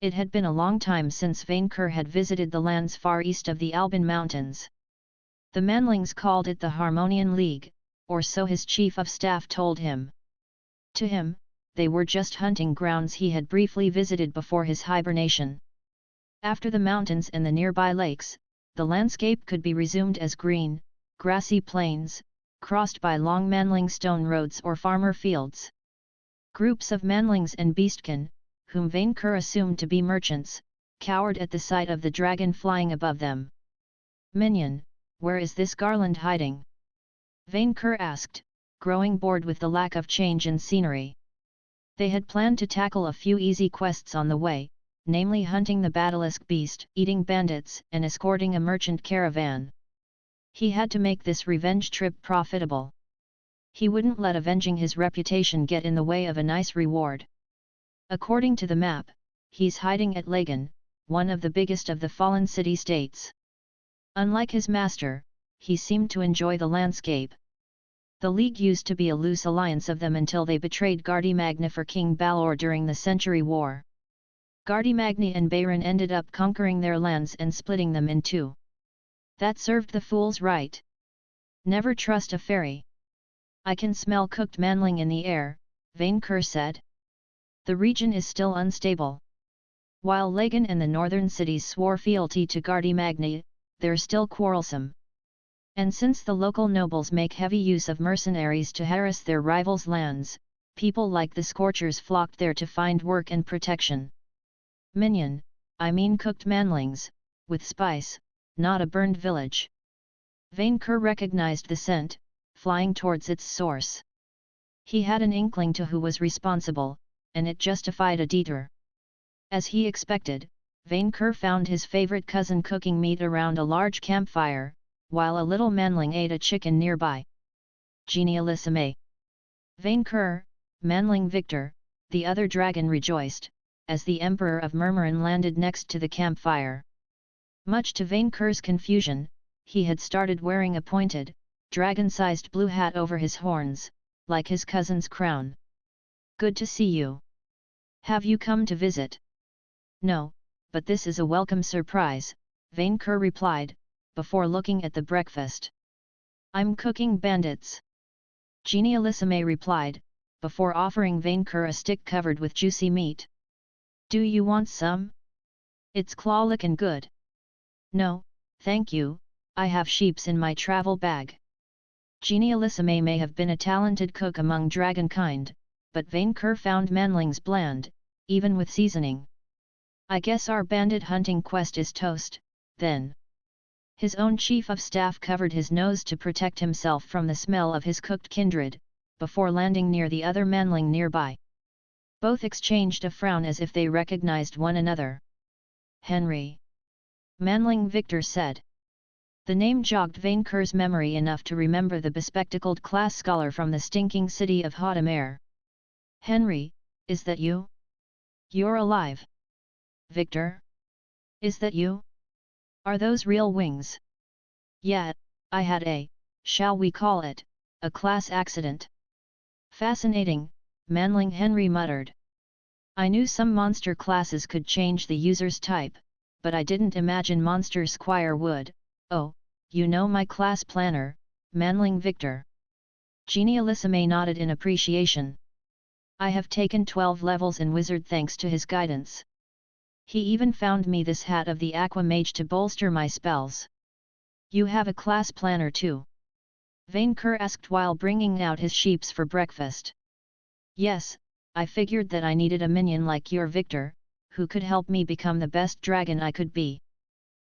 It had been a long time since Vainqueur had visited the lands far east of the Alban Mountains. The manlings called it the Harmonian League, or so his chief of staff told him. To him, they were just hunting grounds he had briefly visited before his hibernation. After the mountains and the nearby lakes, the landscape could be resumed as green, grassy plains, crossed by long manling stone roads or farmer fields. Groups of manlings and beastkin, whom Vainqueur assumed to be merchants, cowered at the sight of the dragon flying above them. "Minion, where is this garland hiding?" Vainqueur asked, growing bored with the lack of change in scenery. They had planned to tackle a few easy quests on the way, namely hunting the basilisk beast, eating bandits, and escorting a merchant caravan. He had to make this revenge trip profitable. He wouldn't let avenging his reputation get in the way of a nice reward. According to the map, he's hiding at Lagan, one of the biggest of the fallen city-states. Unlike his master, he seemed to enjoy the landscape. The League used to be a loose alliance of them until they betrayed Gardy-Magna for King Balor during the Century War. Gardy-Magna and Bayron ended up conquering their lands and splitting them in two. That served the fools right. Never trust a fairy. "I can smell cooked manling in the air," Vainqueur said. "The region is still unstable. While Lagan and the northern cities swore fealty to Gardy-Magna, they're still quarrelsome. And since the local nobles make heavy use of mercenaries to harass their rivals' lands, people like the Scorchers flocked there to find work and protection. Minion, I mean cooked manlings, with spice, not a burned village." Vainqueur recognized the scent, flying towards its source. He had an inkling to who was responsible, and it justified a detour. As he expected, Vainqueur found his favorite cousin cooking meat around a large campfire, while a little manling ate a chicken nearby. "Genialissime!" Vainqueur, manling Victor, the other dragon rejoiced, as the Emperor of Murmurin landed next to the campfire. Much to Vainqueur's confusion, he had started wearing a pointed, dragon-sized blue hat over his horns, like his cousin's crown. "Good to see you. Have you come to visit?" "No, but this is a welcome surprise," Vainqueur replied, before looking at the breakfast. "I'm cooking bandits." Genialissime replied, before offering Vainqueur a stick covered with juicy meat. "Do you want some? It's claw-lickin' good." "No, thank you, I have sheeps in my travel bag." Genialissime may have been a talented cook among dragonkind, but Vainqueur found manlings bland, even with seasoning. "I guess our bandit hunting quest is toast, then." His own chief of staff covered his nose to protect himself from the smell of his cooked kindred, before landing near the other manling nearby. Both exchanged a frown as if they recognized one another. "Henry," manling Victor said. The name jogged Vainqueur's memory enough to remember the bespectacled class scholar from the stinking city of Haute-Mer. "Henry, is that you? You're alive. Victor? Is that you? Are those real wings?" "Yeah, I had shall we call it, a class accident." "Fascinating," manling Henry muttered. "I knew some monster classes could change the user's type, but I didn't imagine Monster Squire would." "Oh, you know my class planner, manling Victor." Genialissime nodded in appreciation. "I have taken 12 levels in Wizard thanks to his guidance. He even found me this hat of the Aqua Mage to bolster my spells." "You have a class planner too?" Vainqueur asked while bringing out his sheeps for breakfast. "Yes, I figured that I needed a minion like your Victor, who could help me become the best dragon I could be.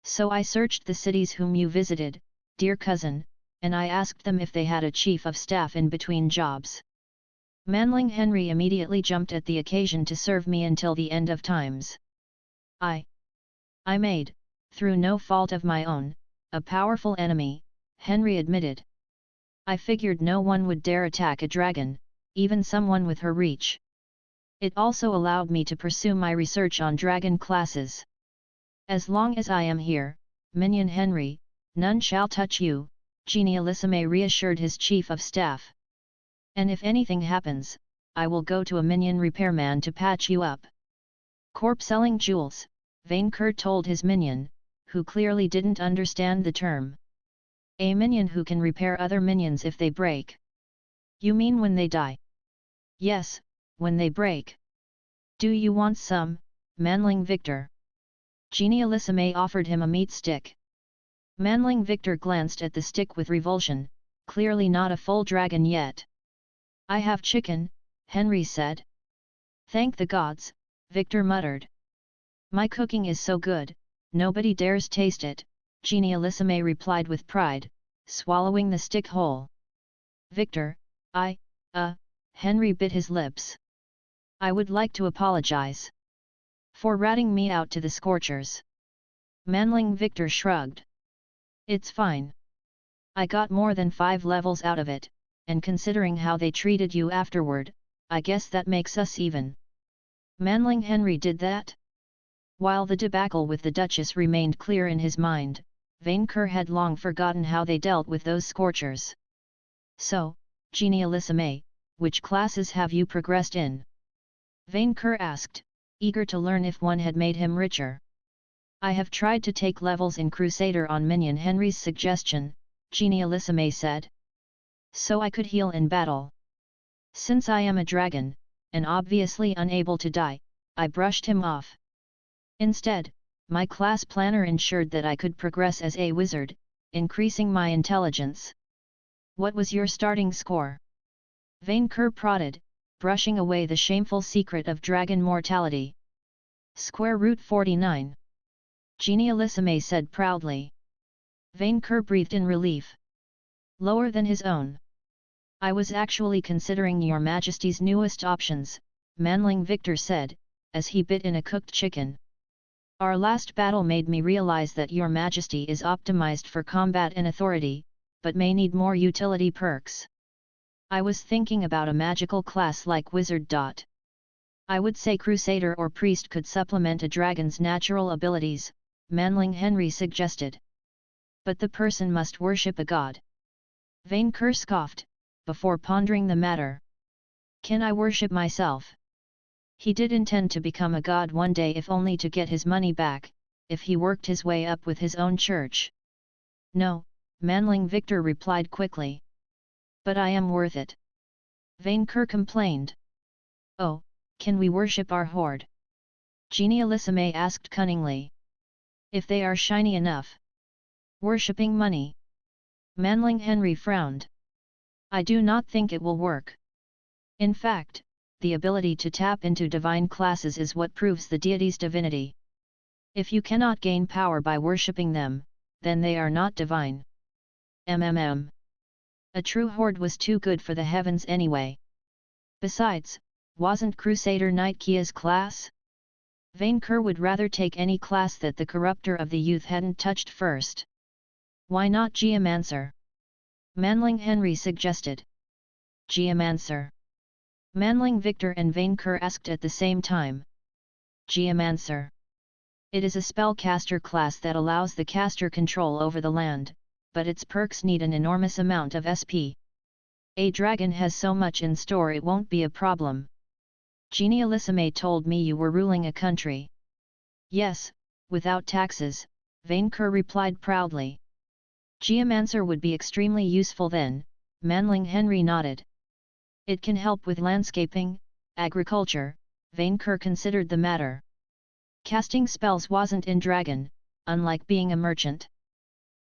So I searched the cities whom you visited, dear cousin, and I asked them if they had a chief of staff in between jobs. Manling Henry immediately jumped at the occasion to serve me until the end of times. I made, through no fault of my own, a powerful enemy," Henry admitted. "I figured no one would dare attack a dragon, even someone with her reach. It also allowed me to pursue my research on dragon classes. As long as I am here, Minion Henry, none shall touch you," Genialissime reassured his chief of staff. "And if anything happens, I will go to a minion repairman to patch you up." Corp selling jewels, Vainqueur told his minion, who clearly didn't understand the term. A minion who can repair other minions if they break. You mean when they die? Yes, when they break. Do you want some, Manling Victor? Genialissime offered him a meat stick. Manling Victor glanced at the stick with revulsion, clearly not a full dragon yet. I have chicken, Henry said. Thank the gods, Victor muttered. My cooking is so good, nobody dares taste it, Genialissime replied with pride, swallowing the stick whole. Victor, Henry bit his lips. I would like to apologize for ratting me out to the scorchers. Manling Victor shrugged. It's fine. I got more than 5 levels out of it, and considering how they treated you afterward, I guess that makes us even. Manling Henry did that? While the debacle with the Duchess remained clear in his mind, Vainqueur had long forgotten how they dealt with those scorchers. So, Genialissime, which classes have you progressed in? Vainqueur asked, eager to learn if one had made him richer. I have tried to take levels in Crusader on minion Henry's suggestion, Genialissime said. So I could heal in battle. Since I am a dragon, and obviously unable to die, I brushed him off. Instead, my class planner ensured that I could progress as a wizard, increasing my intelligence. What was your starting score? Vainqueur prodded, brushing away the shameful secret of dragon mortality. Square root 49. Genialissime said proudly. Vainqueur breathed in relief. Lower than his own. I was actually considering your Majesty's newest options, Manling Victor said, as he bit in a cooked chicken. Our last battle made me realize that your Majesty is optimized for combat and authority, but may need more utility perks. I was thinking about a magical class like Wizard. I would say Crusader or Priest could supplement a dragon's natural abilities, Manling Henry suggested. But the person must worship a god. Vainqueur scoffed, before pondering the matter. Can I worship myself? He did intend to become a god one day if only to get his money back, if he worked his way up with his own church. No, Manling Victor replied quickly. But I am worth it. Vainqueur complained. Oh, can we worship our hoard? Genialissime asked cunningly. If they are shiny enough. Worshipping money. Manling Henry frowned. I do not think it will work. In fact, the ability to tap into divine classes is what proves the deity's divinity. If you cannot gain power by worshipping them, then they are not divine. A true hoard was too good for the heavens anyway. Besides, wasn't Crusader Knight Kia's class? Vainqueur would rather take any class that the corrupter of the youth hadn't touched first. Why not Geomancer? Manling Henry suggested. Geomancer. Manling Victor and Vainqueur asked at the same time. Geomancer. It is a spellcaster class that allows the caster control over the land, but its perks need an enormous amount of SP. A dragon has so much in store it won't be a problem. Genialissime told me you were ruling a country. Yes, without taxes, Vainqueur replied proudly. Geomancer would be extremely useful then, Manling Henry nodded. It can help with landscaping, agriculture, Vainqueur considered the matter. Casting spells wasn't in dragon, unlike being a merchant.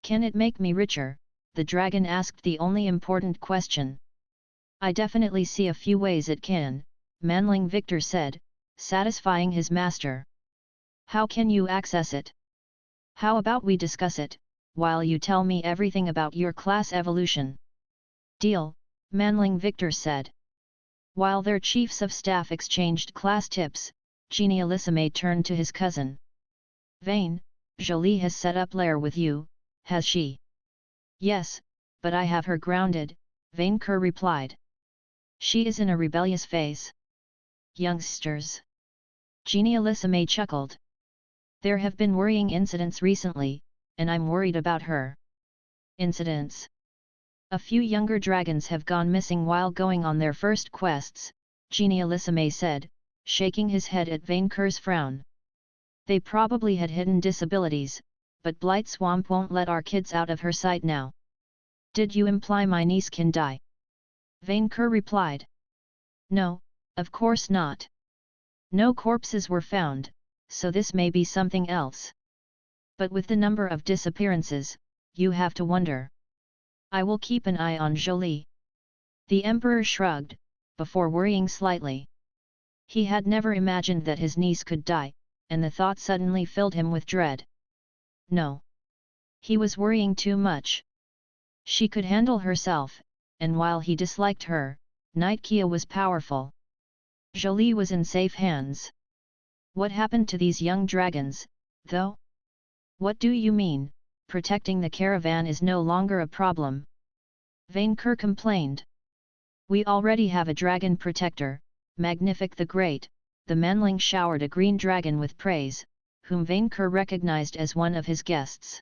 Can it make me richer? The dragon asked the only important question. I definitely see a few ways it can, Manling Victor said, satisfying his master. How can you access it? How about we discuss it, while you tell me everything about your class evolution? Deal, Manling Victor said. While their chiefs of staff exchanged class tips, Genialissime turned to his cousin. Vain, Jolie has set up lair with you, has she? Yes, but I have her grounded, Vainqueur replied. She is in a rebellious phase. Youngsters. Genialissime chuckled. There have been worrying incidents recently, and I'm worried about her. Incidents. A few younger dragons have gone missing while going on their first quests, Genialissime said, shaking his head at Vainqueur's frown. They probably had hidden disabilities, but Blight Swamp won't let our kids out of her sight now. Did you imply my niece can die? Vainqueur replied. No, of course not. No corpses were found, so this may be something else. But with the number of disappearances, you have to wonder. I will keep an eye on Jolie. The Emperor shrugged, before worrying slightly. He had never imagined that his niece could die, and the thought suddenly filled him with dread. No. He was worrying too much. She could handle herself, and while he disliked her, Nightkia was powerful. Jolie was in safe hands. What happened to these young dragons, though? What do you mean, protecting the caravan is no longer a problem? Vainqueur complained. We already have a dragon protector, Magnific the Great. The manling showered a green dragon with praise, whom Vainqueur recognized as one of his guests.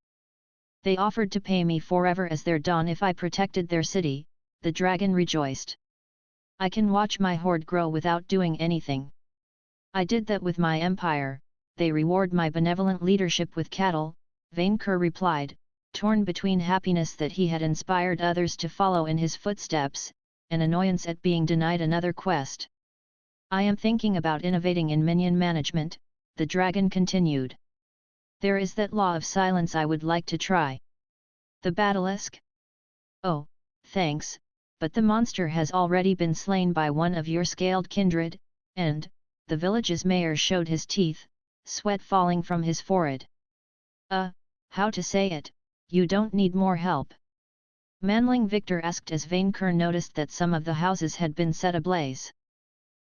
They offered to pay me forever as their don if I protected their city, the dragon rejoiced. I can watch my hoard grow without doing anything. I did that with my empire, they reward my benevolent leadership with cattle, Vainqueur replied, torn between happiness that he had inspired others to follow in his footsteps, and annoyance at being denied another quest. I am thinking about innovating in minion management, the dragon continued. There is that law of silence I would like to try. The basilisk? Oh, thanks, but the monster has already been slain by one of your scaled kindred, and, the village's mayor showed his teeth, sweat falling from his forehead. How to say it, you don't need more help. Manling Victor asked as Vainqueur noticed that some of the houses had been set ablaze.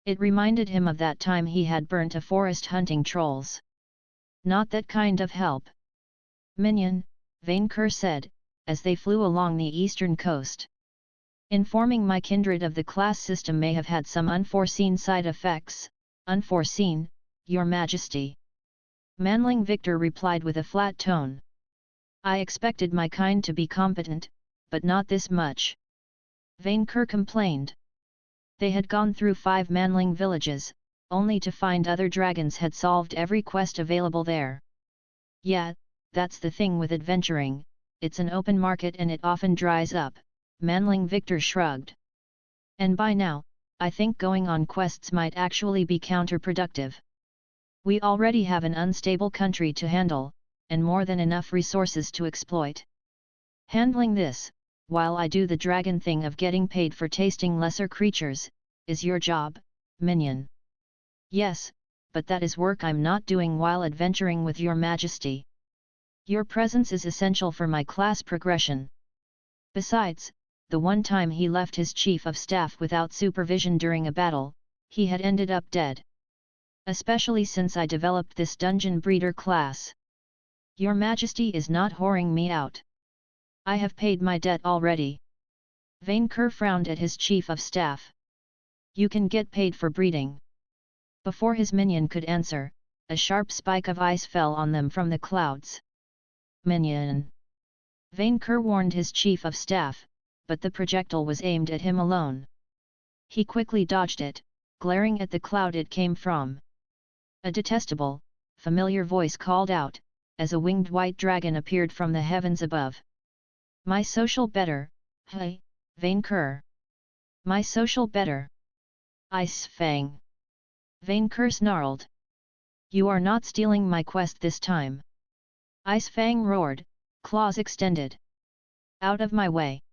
It reminded him of that time he had burnt a forest hunting trolls. Not that kind of help. Minion, Vainqueur said, as they flew along the eastern coast. Informing my kindred of the class system may have had some unforeseen side effects. Unforeseen, Your Majesty. Manling Victor replied with a flat tone. I expected my kind to be competent, but not this much. Vainqueur complained. They had gone through 5 manling villages, only to find other dragons had solved every quest available there. Yeah, that's the thing with adventuring, it's an open market and it often dries up, Manling Victor shrugged. And by now, I think going on quests might actually be counterproductive. We already have an unstable country to handle, and more than enough resources to exploit. Handling this, while I do the dragon thing of getting paid for tasting lesser creatures, is your job, minion. Yes, but that is work I'm not doing while adventuring with Your Majesty. Your presence is essential for my class progression. Besides, the one time he left his chief of staff without supervision during a battle, he had ended up dead. Especially since I developed this dungeon breeder class. Your Majesty is not whoring me out. I have paid my debt already. Vainqueur frowned at his chief of staff. You can get paid for breeding. Before his minion could answer, a sharp spike of ice fell on them from the clouds. Minion! Vainqueur warned his chief of staff, but the projectile was aimed at him alone. He quickly dodged it, glaring at the cloud it came from. A detestable, familiar voice called out, as a winged white dragon appeared from the heavens above. My social better, hey, Vainqueur. My social better. Ice Fang. Vainqueur snarled. You are not stealing my quest this time. Ice Fang roared, claws extended. Out of my way.